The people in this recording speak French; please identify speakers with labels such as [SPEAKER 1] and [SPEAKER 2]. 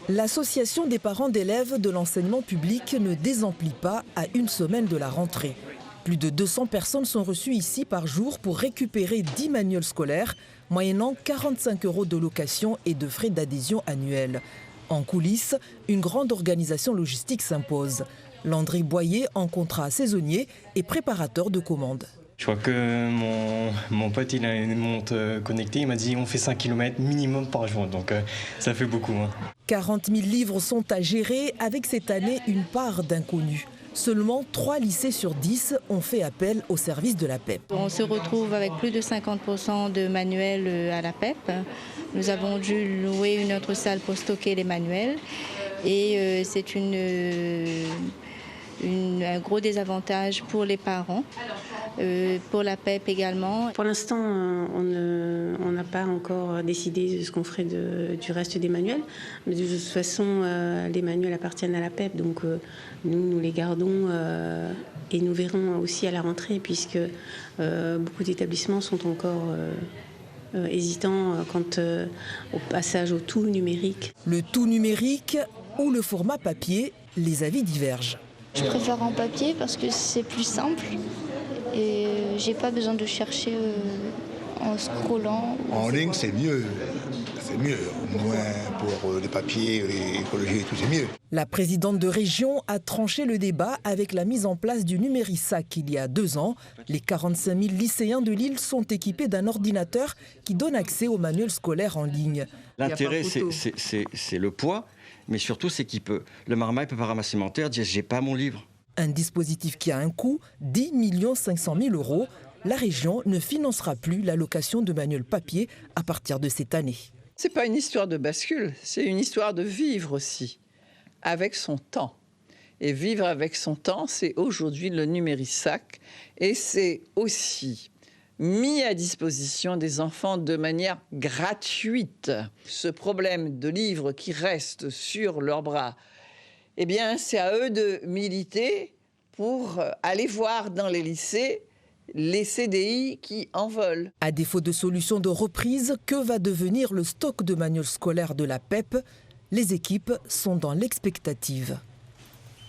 [SPEAKER 1] L'association des parents d'élèves de l'enseignement public ne désemplit pas à une semaine de la rentrée. Plus de 200 personnes sont reçues ici par jour pour récupérer 10 manuels scolaires, moyennant 45 € de location et de frais d'adhésion annuels. En coulisses, une grande organisation logistique s'impose. Landry Boyer, en contrat saisonnier, est préparateur de commandes.
[SPEAKER 2] Je crois que mon pote, il a une montre connectée, il m'a dit on fait 5 km minimum par jour, donc ça fait beaucoup.
[SPEAKER 1] 40 000 livres sont à gérer, avec cette année une part d'inconnus. Seulement 3 lycées sur 10 ont fait appel au service de la PEP.
[SPEAKER 3] On se retrouve avec plus de 50% de manuels à la PEP. Nous avons dû louer une autre salle pour stocker les manuels et c'est un gros désavantage pour les parents, pour la PEP également.
[SPEAKER 4] Pour l'instant, on n'a pas encore décidé de ce qu'on ferait du reste des manuels. Mais de toute façon, les manuels appartiennent à la PEP, donc nous les gardons et nous verrons aussi à la rentrée, puisque beaucoup d'établissements sont encore hésitants quant au passage au tout numérique.
[SPEAKER 1] Le tout numérique ou le format papier, les avis divergent.
[SPEAKER 5] Je préfère en papier parce que c'est plus simple et j'ai pas besoin de chercher en scrollant.
[SPEAKER 6] En ligne, c'est mieux. C'est mieux. Au moins pour les papiers, l'écologie et tout, c'est mieux.
[SPEAKER 1] La présidente de région a tranché le débat avec la mise en place du Numérisac il y a 2 ans. Les 45 000 lycéens de Lille sont équipés d'un ordinateur qui donne accès aux manuels scolaires en ligne.
[SPEAKER 7] L'intérêt, c'est le poids, mais surtout, c'est qu'il peut. Le marmaille peut pas ramasser mon terre, dire j'ai pas mon livre.
[SPEAKER 1] Un dispositif qui a un coût, 10 500 000 €. La région ne financera plus la location de manuels papier à partir de cette année.
[SPEAKER 8] C'est pas une histoire de bascule, c'est une histoire de vivre aussi, avec son temps. Et vivre avec son temps, c'est aujourd'hui le Numérisac. Et c'est aussi mis à disposition des enfants de manière gratuite. Ce problème de livres qui restent sur leurs bras, eh bien, c'est à eux de militer pour aller voir dans les lycées les CDI qui en veulent.
[SPEAKER 1] À défaut de solution de reprise, que va devenir le stock de manuels scolaires de la PEP? Les équipes sont dans l'expectative.